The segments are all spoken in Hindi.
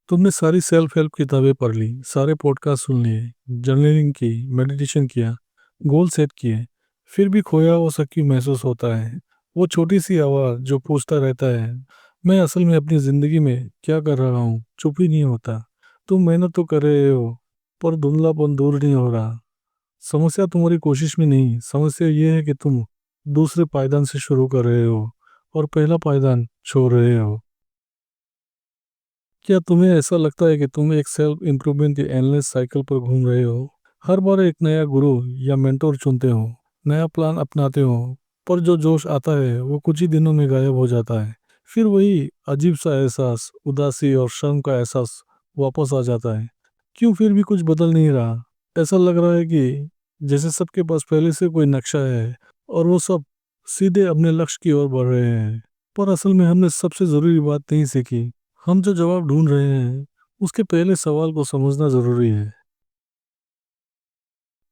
तुमने सारी सेल्फ हेल्प किताबें पढ़ ली, सारे पॉडकास्ट सुन लिए, जर्नलिंग की, मेडिटेशन किया, गोल सेट किए, फिर भी खोया हुआ सा क्यों महसूस होता है? वो छोटी सी आवाज़ जो पूछता रहता है, मैं असल में अपनी ज़िंदगी में क्या कर रहा हूँ, चुप ही नहीं होता। तुम मेहनत तो कर रहे हो, पर धुंधलापन दूर नहीं हो रहा। समस्या तुम्हारी कोशिश में नहीं, समस्या ये है कि तुम दूसरे पायदान से शुरू कर रहे हो और पहला पायदान छोड़ रहे हो। क्या तुम्हें ऐसा लगता है कि तुम एक सेल्फ इम्प्रूवमेंट की एंडलेस साइकिल पर घूम रहे हो? हर बार एक नया गुरु या मेंटोर चुनते हो, नया प्लान अपनाते हो, पर जो जोश आता है वो कुछ ही दिनों में गायब हो जाता है। फिर वही अजीब सा एहसास, उदासी और शर्म का एहसास वापस आ जाता है। क्यों फिर भी कुछ बदल नहीं रहा? ऐसा लग रहा है कि जैसे सबके पास पहले से कोई नक्शा है और वो सब सीधे अपने लक्ष्य की ओर बढ़ रहे हैं। पर असल में हमने सबसे ज़रूरी बात नहीं सीखी। हम जो जवाब ढूंढ रहे हैं, उसके पहले सवाल को समझना ज़रूरी है।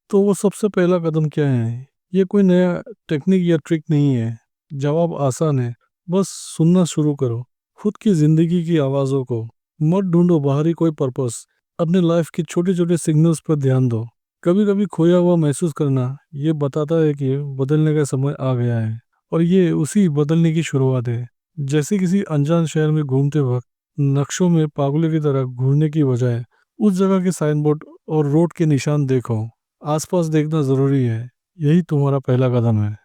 तो वो सबसे पहला कदम क्या है? ये कोई नया टेक्निक या ट्रिक नहीं है। जवाब आसान है। बस सुनना शुरू करो। खुद की ज़िंदगी की आवाज़ों को। मत ढूंढो बाहरी कोई पर्पस। अपने लाइफ के छोटे छोटे सिग्नल्स पर ध्यान दो। कभी कभी खोया हुआ महसूस करना ये बताता है कि बदलने का समय आ गया है। और ये उसी बदलने की शुरुआत है। जैसे किसी अनजान शहर में घूमते वक्त नक्शों में पागलों की तरह घूरने की बजाय उस जगह के साइन बोर्ड और रोड के निशान देखो। आसपास देखना ज़रूरी है। यही तुम्हारा पहला कदम है।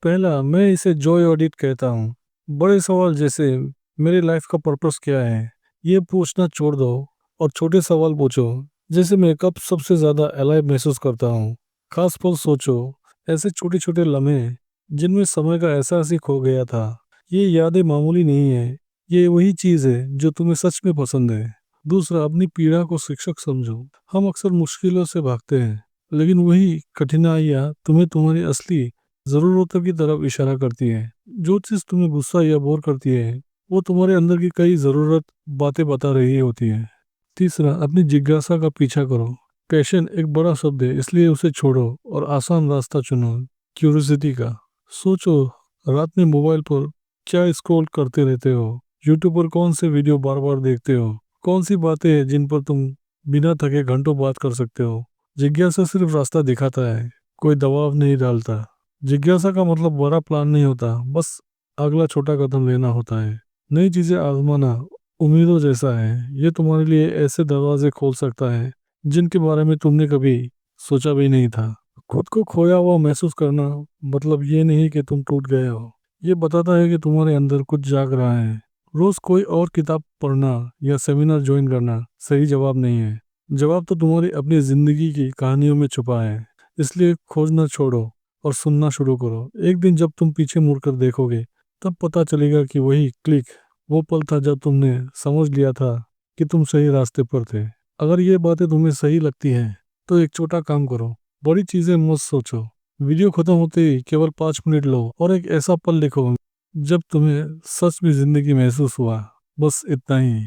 पहला, मैं इसे जॉय ऑडिट कहता हूँ। बड़े सवाल जैसे मेरी लाइफ का पर्पस क्या है, ये पूछना छोड़ दो और छोटे सवाल पूछो। जैसे मैं कब सबसे ज़्यादा अलाइव महसूस करता हूँ। खास पल सोचो, ऐसे छोटे छोटे लम्हे जिनमें समय का एहसास ही खो गया था। ये यादें मामूली नहीं है, ये वही चीज़ है जो तुम्हें सच में पसंद है। दूसरा, अपनी पीड़ा को शिक्षक समझो। हम अक्सर मुश्किलों से भागते हैं, लेकिन वही कठिनाइयाँ तुम्हें तुम्हारी असली ज़रूरतों की तरफ इशारा करती है। जो चीज़ तुम्हें गुस्सा या बोर करती है, वो तुम्हारे अंदर की कई ज़रूरत बातें बता रही होती है। तीसरा, अपनी जिज्ञासा का पीछा करो। पैशन एक बड़ा शब्द है, इसलिए उसे छोड़ो और आसान रास्ता चुनो, क्यूरियोसिटी का। सोचो, रात में मोबाइल पर क्या स्क्रॉल करते रहते हो? यूट्यूब पर कौन से वीडियो बार बार देखते हो? कौन सी बातें हैं जिन पर तुम बिना थके घंटों बात कर सकते हो? जिज्ञासा सिर्फ रास्ता दिखाता है, कोई दबाव नहीं डालता। जिज्ञासा का मतलब बड़ा प्लान नहीं होता, बस अगला छोटा कदम लेना होता है। नई चीज़ें आजमाना उम्मीदों जैसा है। ये तुम्हारे लिए ऐसे दरवाजे खोल सकता है जिनके बारे में तुमने कभी सोचा भी नहीं था। खुद को खोया हुआ महसूस करना मतलब ये नहीं कि तुम टूट गए हो। ये बताता है कि तुम्हारे अंदर कुछ जाग रहा है। रोज कोई और किताब पढ़ना या सेमिनार ज्वाइन करना सही जवाब नहीं है। जवाब तो तुम्हारी अपनी जिंदगी की कहानियों में छुपा है। इसलिए खोजना छोड़ो और सुनना शुरू करो। एक दिन जब तुम पीछे मुड़कर देखोगे, तब पता चलेगा कि वही क्लिक वो पल था जब तुमने समझ लिया था कि तुम सही रास्ते पर थे। अगर ये बातें तुम्हें सही लगती हैं, तो एक छोटा काम करो। बड़ी चीजें मत सोचो। वीडियो खत्म होते ही केवल 5 मिनट लो और एक ऐसा पल लिखो जब तुम्हें सच में जिंदगी महसूस हुआ। बस इतना ही।